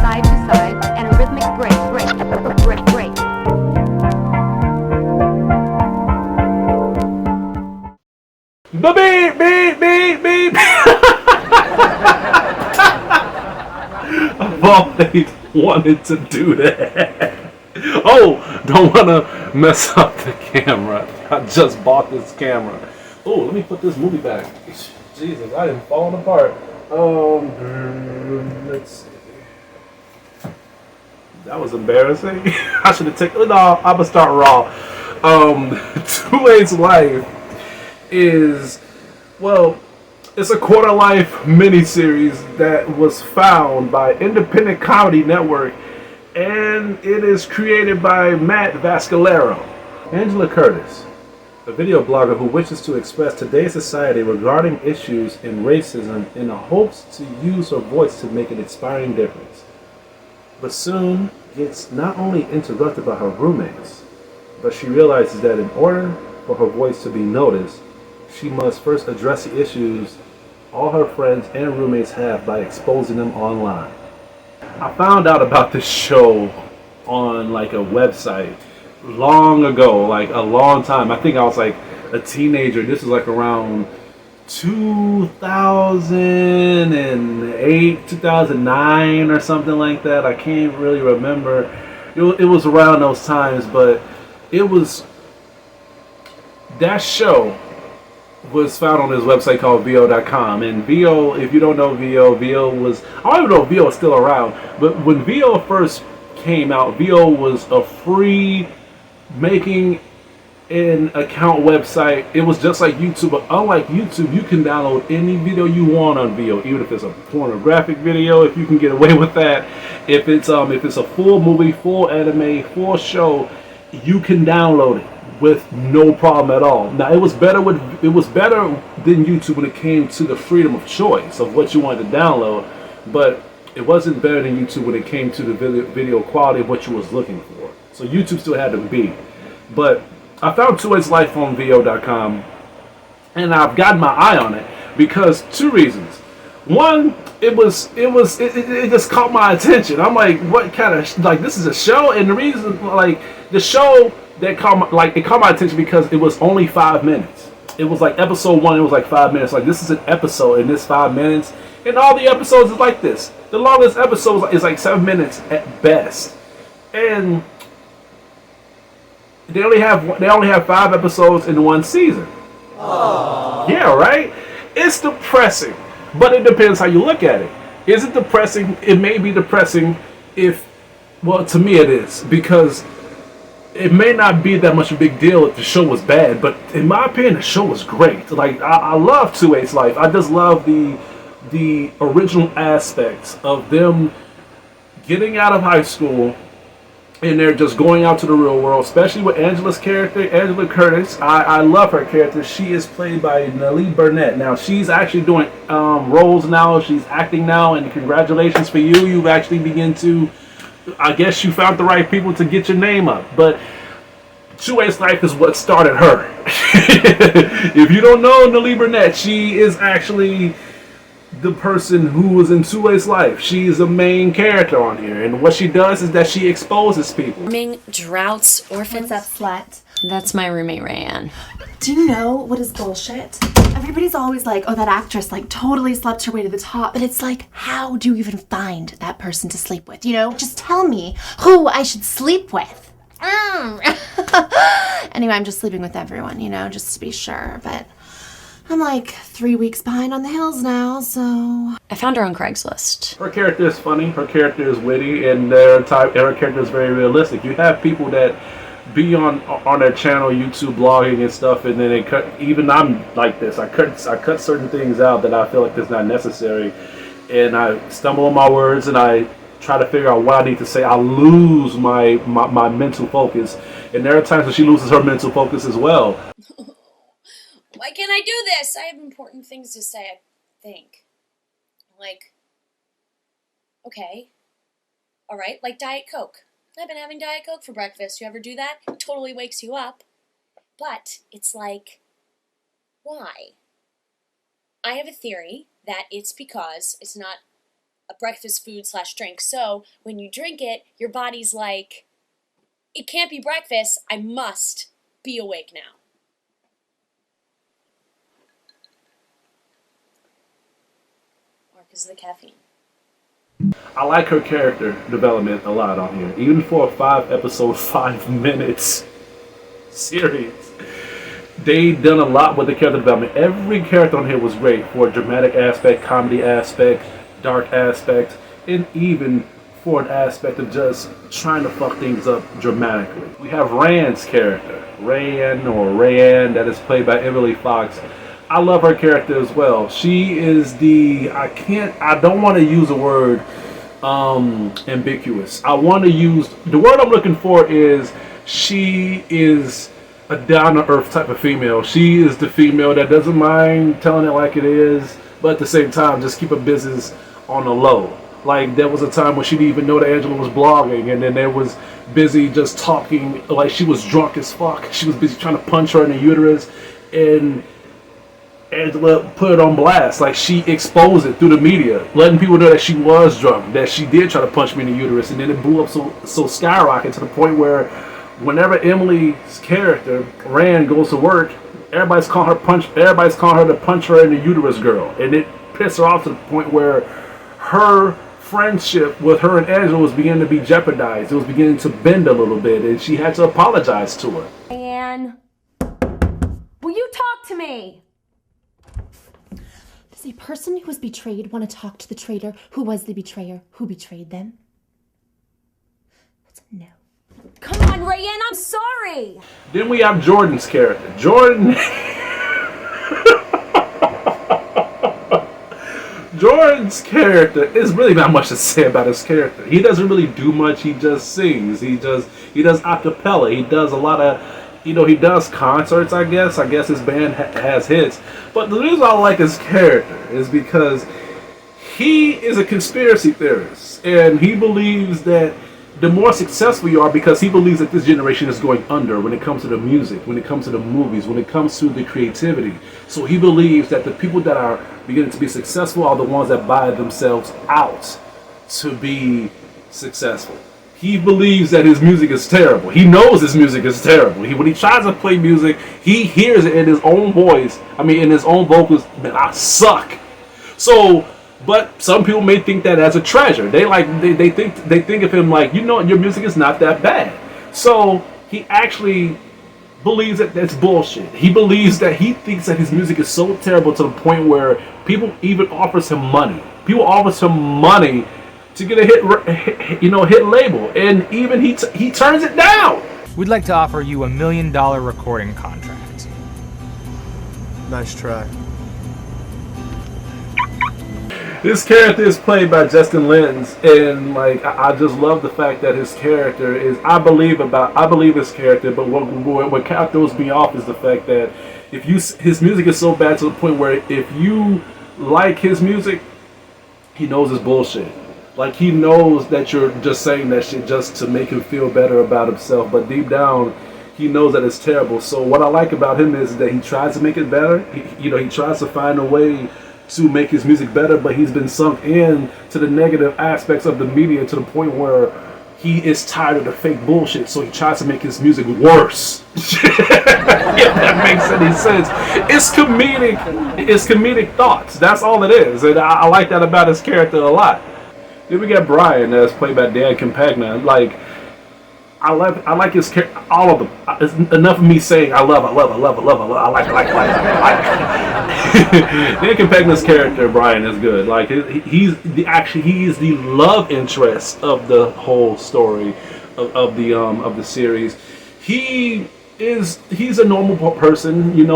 Side to side, and a rhythmic break, break, break. Beep, beep, beep, beep. I've always wanted to do that. Oh, don't want to mess up the camera. I just bought this camera. Oh, let me put this movie back. Jesus, I am falling apart. Let's see. That was embarrassing. I should have taken. No, I'm gonna start raw. Two Ways Life is, well, it's a quarter life miniseries that was found by Independent Comedy Network, and it is created by Matt Vascalero. Angela Curtis, a video blogger who wishes to express today's society regarding issues in racism in the hopes to use her voice to make an inspiring difference, but soon gets not only interrupted by her roommates, but she realizes that in order for her voice to be noticed, she must first address the issues all her friends and roommates have by exposing them online. I found out about this show on like a website long ago, like a long time. I think I was like a teenager. This was like around 2008, 2009 or something like that. I can't really remember. It was around those times, but it was, that show was found on this website called VO.com. And VO, if you don't know VO was, I don't even know if VO is still around, but when VO first came out, VO was a free making an account website. It was just like YouTube, but unlike YouTube, you can download any video you want on VO, even if it's a pornographic video, if you can get away with that. If it's a full movie, full anime, full show, you can download it with no problem at all. Now it was better than YouTube when it came to the freedom of choice of what you wanted to download, but it wasn't better than YouTube when it came to the video quality of what you was looking for. So YouTube still had to beat. But I found Two Ways Life on VO.com, and I've gotten my eye on it because two reasons. One, it just caught my attention. I'm like, what kind of like, this is a show? And the reason, like, the show that caught my attention because it was only 5 minutes. It was like episode 1. It was like 5 minutes. Like, this is an episode in this 5 minutes, and all the episodes is like this. The longest episode is like 7 minutes at best, and they only have 5 episodes in one season. Aww. Yeah, right? It's depressing, but it depends how you look at it. Is it depressing? It may be depressing well, to me it is, because it may not be that much of a big deal if the show was bad, but in my opinion, the show was great. Like, I love Two Ways Life. I just love the original aspects of them getting out of high school and they're just going out to the real world, especially with Angela's character, Angela Curtis. I love her character. She is played by Nellie Burnett. Now, she's actually doing roles now. She's acting now, and congratulations for you. You've actually begun to, I guess you found the right people to get your name up. But Two Ways Life is what started her. If you don't know Nellie Burnett, she is actually the person who was in Two Ways Life. She is the main character on here, and what she does is that she exposes people. Droughts, orphans. What's up, slut? That's my roommate, Rayanne. Do you know what is bullshit? Everybody's always like, oh, that actress like totally slept her way to the top. But it's like, how do you even find that person to sleep with? You know, just tell me who I should sleep with. Anyway, I'm just sleeping with everyone, you know, just to be sure. But I'm like 3 weeks behind on the hills now, so. I found her on Craigslist. Her character is funny, her character is witty, and her character is very realistic. You have people that be on their channel, YouTube blogging and stuff, and then they cut, even I'm like this, I cut certain things out that I feel like is not necessary, and I stumble on my words and I try to figure out what I need to say. I lose my mental focus, and there are times when she loses her mental focus as well. Why can't I do this? I have important things to say, I think. Like, okay, all right, like Diet Coke. I've been having Diet Coke for breakfast. You ever do that? It totally wakes you up. But it's like, Why? I have a theory that it's because it's not a breakfast food / drink. So when you drink it, your body's like, it can't be breakfast. I must be awake now. Or because of the caffeine. I like her character development a lot on here. Even for a 5-episode, 5 minutes series, they done a lot with the character development. Every character on here was great for a dramatic aspect, comedy aspect, dark aspect, and even for an aspect of just trying to fuck things up dramatically. We have Rand's character, Rayanne, that is played by Emily Fox. I love her character as well. She is I don't want to use the word ambiguous. I want to use, the word I'm looking for is, she is a down-to-earth type of female. She is the female that doesn't mind telling it like it is, but at the same time, just keep her business on the low. Like, there was a time when she didn't even know that Angela was blogging, and then there was busy just talking, like she was drunk as fuck. She was busy trying to punch her in the uterus, and Angela put it on blast. Like, she exposed it through the media, letting people know that she was drunk, that she did try to punch me in the uterus, and then it blew up so skyrocketed to the point where whenever Emily's character, Rand, goes to work, everybody's calling her the punch her in the uterus girl, and it pissed her off to the point where her friendship with her and Angela was beginning to be jeopardized. It was beginning to bend a little bit, and she had to apologize to her. Anne, will you talk to me? Does a person who was betrayed want to talk to the traitor who was the betrayer who betrayed them? That's a no. Come on, Rayanne, I'm sorry. Then we have Jordan's character. Jordan's character is really not much to say about his character. He doesn't really do much. He just sings. He does a cappella. He does a lot of, he does concerts, I guess. I guess his band has hits. But the reason I like his character is because he is a conspiracy theorist. And he believes that the more successful you are, because he believes that this generation is going under when it comes to the music, when it comes to the movies, when it comes to the creativity. So he believes that the people that are beginning to be successful are the ones that buy themselves out to be successful. He believes that his music is terrible. He knows his music is terrible. When he tries to play music, he hears it in his own voice. In his own vocals, man, I suck. So, but some people may think that as a treasure. They think of him like, your music is not that bad. So he actually believes that that's bullshit. He thinks that his music is so terrible to the point where people even offers him money. People offers him money to get a hit label, and even he turns it down. We'd like to offer you $1 million recording contract. Nice try. This character is played by Justin Lins, and I just love the fact that his character is, I believe his character, but what kind of throws me off is the fact that his music is so bad to the point where if you like his music, he knows it's bullshit. Like, he knows that you're just saying that shit just to make him feel better about himself, but deep down, he knows that it's terrible. So what I like about him is that he tries to make it better. He tries to find a way to make his music better, but he's been sunk in to the negative aspects of the media to the point where he is tired of the fake bullshit, so he tries to make his music worse. If that makes any sense. It's comedic thoughts. That's all it is, and I like that about his character a lot. Then we got Brian, that's played by Dan Campagna. I like his character, all of them. It's enough of me saying I like. Dan Campagna's character, Brian, is good. Like, he's the love interest of the whole story of the series. He's a normal person. He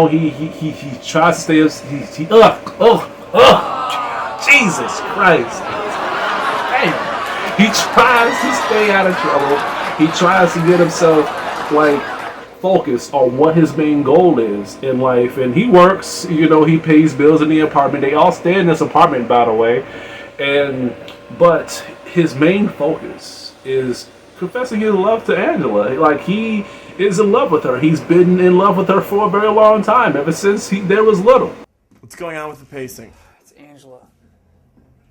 tries to stay. Jesus Christ. He tries to stay out of trouble. He tries to get himself focused on what his main goal is in life, and he works. He pays bills in the apartment. They all stay in this apartment, by the way, but his main focus is confessing his love to Angela. He is in love with her. He's been in love with her for a very long time, ever since there was little. What's going on with the pacing? It's Angela,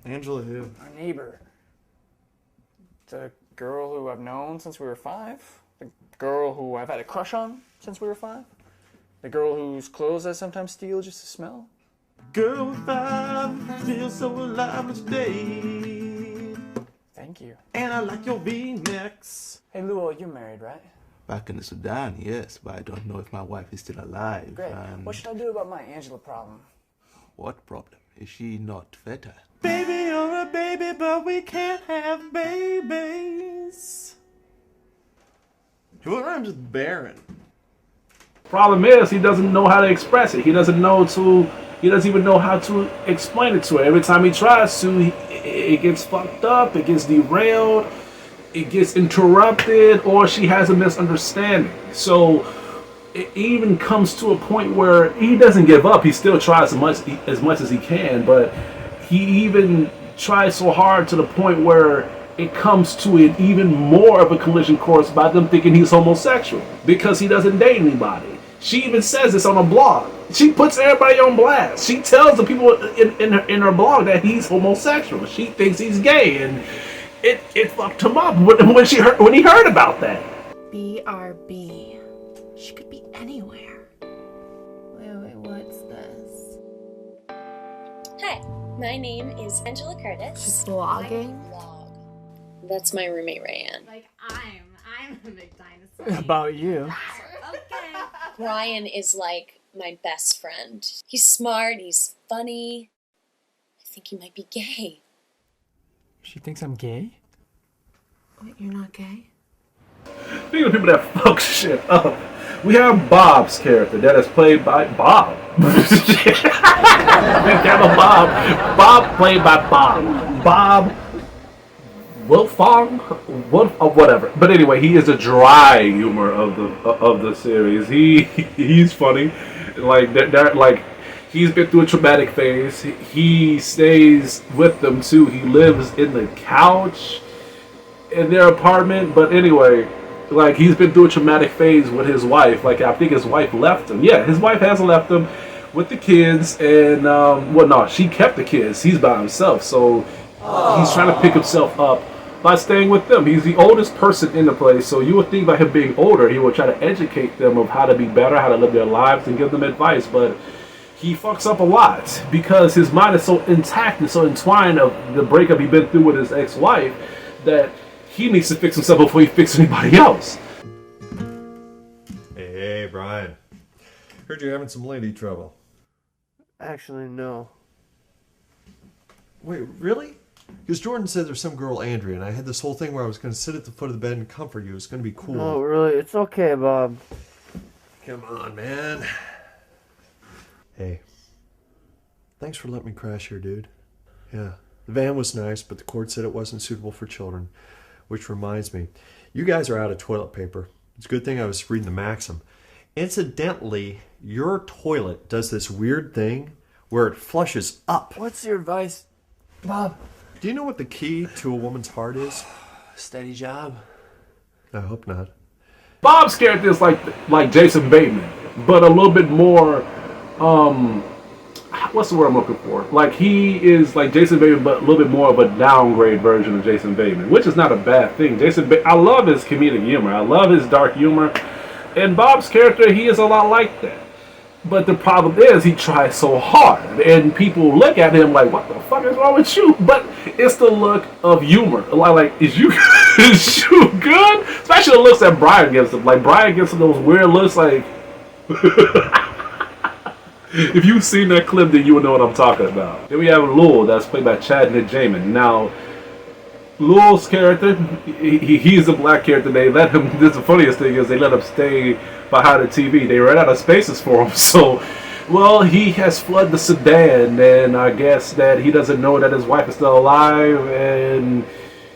Angela who? our neighbor. The girl who I've known since we were 5. The girl who I've had a crush on since we were 5. The girl whose clothes I sometimes steal just to smell. Girl with 5 feels so alive each day. Thank you. And I like your V-necks. Hey, Luo, you're married, right? Back in the Sudan, yes, but I don't know if my wife is still alive. Great. And What should I do about my Angela problem? what problem? Is she not fertile? Baby, you're a baby, but we can't have babies. What rhymes with barren? Problem is, he doesn't know how to express it. He doesn't even know how to explain it to her. Every time he tries to, it gets fucked up, it gets derailed, it gets interrupted, or she has a misunderstanding. So it even comes to a point where he doesn't give up. He still tries as much as he can, but he even tries so hard to the point where it comes to an even more of a collision course by them thinking he's homosexual because he doesn't date anybody. She even says this on a blog. She puts everybody on blast. She tells the people in her blog that he's homosexual. She thinks he's gay, and it fucked him up when he heard about that. BRB. She could be anywhere. Wait, what's this? Hi, my name is Angela Curtis. She's vlogging? Vlog. That's my roommate, Rayanne. Like, I'm a big dinosaur. About you. Okay. Ryan is like my best friend. He's smart, he's funny. I think he might be gay. She thinks I'm gay? Wait, you're not gay? Speaking of people that fuck shit up, we have Bob's character that is played by Bob. We have a Bob. Bob played by Bob. Bob Wilfong, whatever. But anyway, he is a dry humor of the series. He's funny. Like he's been through a traumatic phase. He stays with them too. He lives in the couch in their apartment. But anyway, like he's been through a traumatic phase with his wife. Like I think his wife left him. Yeah, his wife has left him with the kids, and well, no, she kept the kids. He's by himself, so he's trying to pick himself up by staying with them. He's the oldest person in the place, so you would think by him being older, he would try to educate them of how to be better, how to live their lives, and give them advice. But he fucks up a lot because his mind is so intact and so entwined of the breakup he's been through with his ex-wife that he needs to fix himself before he fixes anybody else. Hey, Brian. Heard you're having some lady trouble. Actually, no. Wait, really? Because Jordan said there's some girl, Andrea, and I had this whole thing where I was going to sit at the foot of the bed and comfort you. It's going to be cool. No, really, it's okay, Bob. Come on, man. Hey. Thanks for letting me crash here, dude. Yeah. The van was nice, but the court said it wasn't suitable for children. Which reminds me, you guys are out of toilet paper. It's a good thing I was reading the Maxim. Incidentally, your toilet does this weird thing where it flushes up. What's your advice, Bob? Do you know what the key to a woman's heart is? Steady job. I hope not. Bob's character is like Jason Bateman, but a little bit more, what's the word I'm looking for? Like he is like Jason Bateman, but a little bit more of a downgrade version of Jason Bateman, which is not a bad thing. I love his comedic humor. I love his dark humor. And Bob's character, he is a lot like that. But the problem is he tries so hard, and people look at him like, "What the fuck is wrong with you?" But it's the look of humor. Like, is you good? Especially the looks that Brian gives him. Like Brian gives him those weird looks. Like, if you've seen that clip, then you would know what I'm talking about. Then we have Lowell, that's played by Chad Jamin. Now, Lowell's character, he's a black character. They let him. This is the funniest thing is they let him stay behind the TV. They ran out of spaces for him. So, well, he has fled the Sudan, and I guess that he doesn't know that his wife is still alive, and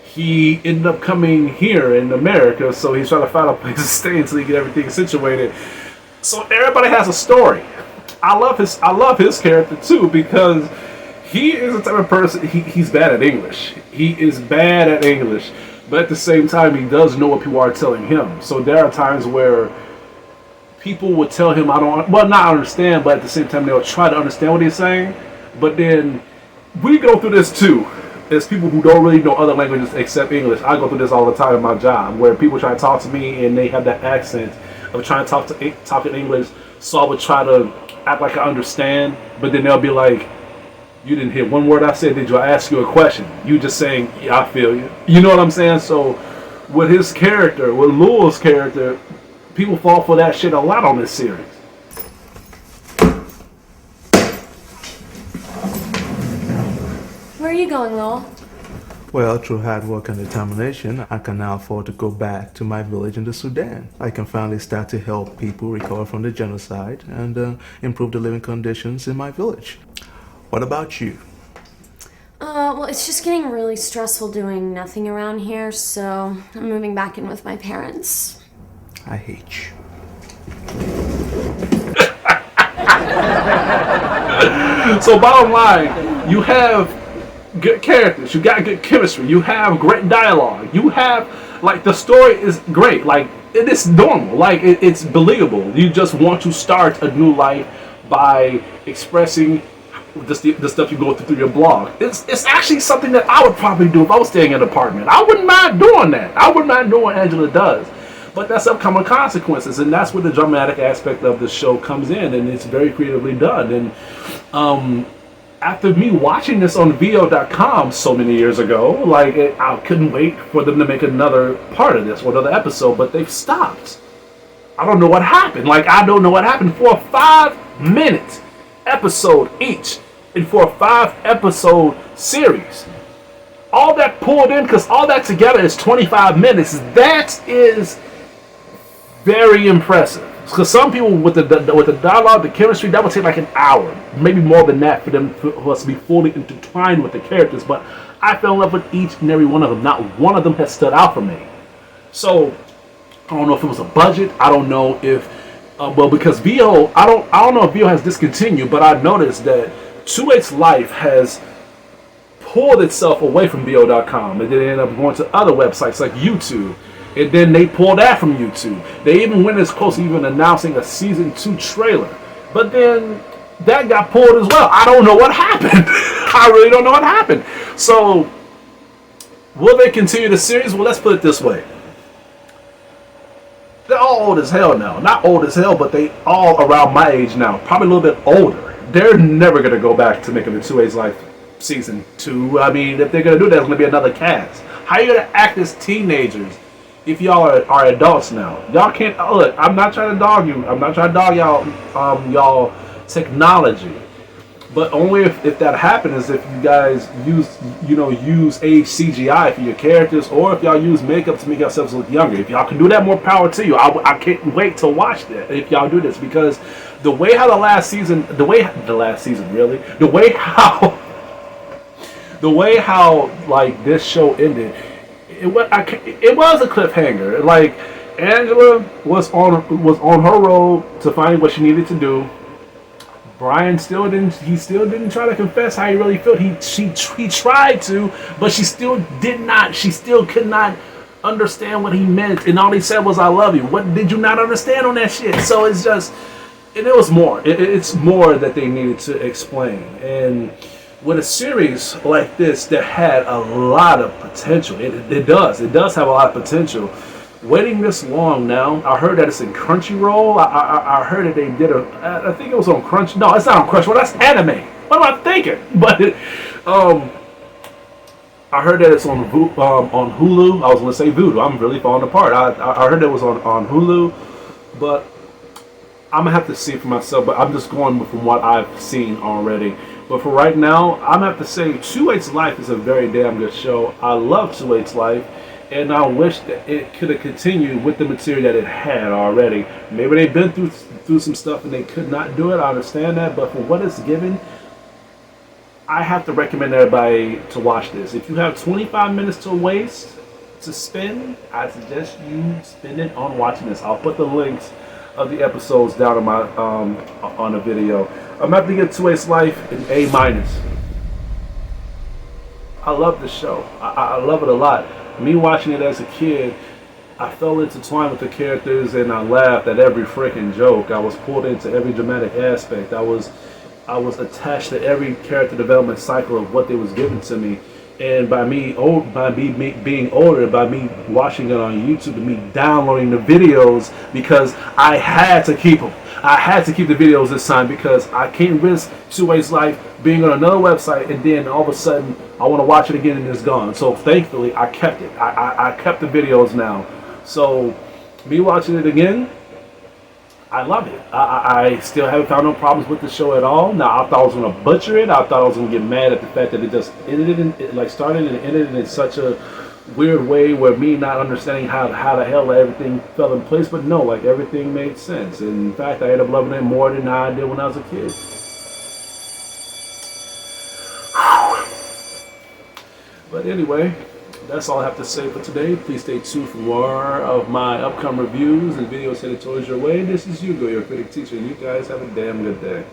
he ended up coming here in America. So he's trying to find a place to stay until he get everything situated. So everybody has a story. I love his character too because he is the type of person. He's bad at English. He is bad at English. but at the same time, he does know what people are telling him. So there are times where people would tell him, not understand, but at the same time, they'll try to understand what he's saying. But then we go through this too. As people who don't really know other languages except English, I go through this all the time in my job, where people try to talk to me and they have that accent of trying to talk in English. So I would try to act like I understand, but then they'll be like, "You didn't hear one word I said. Did you? I ask you a question. You just saying, yeah, I feel you." You know what I'm saying? So with his character, with Louis's character, people fall for that shit a lot on this series. Where are you going, Lowell? Well, through hard work and determination, I can now afford to go back to my village in the Sudan. I can finally start to help people recover from the genocide and improve the living conditions in my village. What about you? Well, it's just getting really stressful doing nothing around here, so I'm moving back in with my parents. I hate you. So bottom line, you have good characters, you got good chemistry, you have great dialogue, you have, like, the story is great, like, it is normal, like, it's believable. You just want to start a new life by expressing the stuff you go through your blog. It's actually something that I would probably do if I was staying in an apartment. I wouldn't mind doing that. I wouldn't mind doing what Angela does. But that's upcoming consequences, and that's where the dramatic aspect of the show comes in, and it's very creatively done. And after me watching this on VO.com so many years ago, like, I couldn't wait for them to make another part of this, or another episode, but they've stopped. I don't know what happened. Like, I don't know what happened. For a 5-minute episode each, and for a 5-episode series, all that pulled in, because all that together is 25 minutes. That is very impressive. Because some people with the dialogue, the chemistry, that would take like an hour, maybe more than that, for us to be fully intertwined with the characters. But I fell in love with each and every one of them. Not one of them has stood out for me. So I don't know if it was a budget. I don't know if because VO, I don't know if VO has discontinued, but I noticed that 2H's Life has pulled itself away from VO.com, and then it ended up going to other websites like YouTube. And then they pulled that from YouTube. They even went as close to even announcing a season 2 trailer. But then that got pulled as well. I don't know what happened. I really don't know what happened. So, will they continue the series? Well, let's put it this way. They're all old as hell now. Not old as hell, but they all around my age now. Probably a little bit older. They're never going to go back to making the 2H's Life season 2. I mean, if they're going to do that, it's going to be another cast. How are you going to act as teenagers if y'all are adults now? Y'all can't, look, I'm not trying to dog you. I'm not trying to dog y'all technology. But only if that happens is if you guys use age CGI for your characters, or if y'all use makeup to make yourselves look younger. If y'all can do that, more power to you. I can't wait to watch that if y'all do this, because the way how like this show ended, it was a cliffhanger. Like, Angela was on her road to finding what she needed to do. Brian still didn't try to confess how he really felt. He tried to, but she still could not understand what he meant, and all he said was, "I love you." What did you not understand on that shit? So it's just, and it was more. It's more that they needed to explain. And with a series like this that had a lot of potential, it does have a lot of potential. Waiting this long now, I heard that it's in Crunchyroll. I heard that they did I think it was on Crunch. No, it's not on Crunchyroll. That's anime. What am I thinking? But I heard that it's on Hulu. I was going to say Voodoo. I'm really falling apart. I heard that it was on Hulu, but I'm going to have to see it for myself. But I'm just going from what I've seen already. But for right now, I'm going to have to say 2H's Life is a very damn good show. I love 2H's Life. And I wish that it could have continued with the material that it had already. Maybe they've been through some stuff and they could not do it. I understand that. But for what it's given, I have to recommend everybody to watch this. If you have 25 minutes to spend, I suggest you spend it on watching this. I'll put the links of the episodes down on the video. I'm about to give 2H's Life an A-. I love this show. I love it a lot. me watching it as a kid, I felt intertwined with the characters and I laughed at every freaking joke. I was pulled into every dramatic aspect. I was attached to every character development cycle of what they was given to me. And by me being older, by me watching it on YouTube, and me downloading the videos because I had to keep them. I had to keep the videos this time because I can't risk Two Ways Life being on another website and then all of a sudden I want to watch it again and it's gone. So thankfully I kept it. I kept the videos now. So me watching it again, I love it. I still haven't found no problems with the show at all. Now I thought I was gonna butcher it. I thought I was gonna get mad at the fact that it just ended started and ended in such a weird way where me not understanding how the hell everything fell in place. But no, like everything made sense. And in fact, I ended up loving it more than I did when I was a kid. But anyway, that's all I have to say for today. Please stay tuned for more of my upcoming reviews and videos headed towards your way. This is Hugo, your critic teacher, and you guys have a damn good day.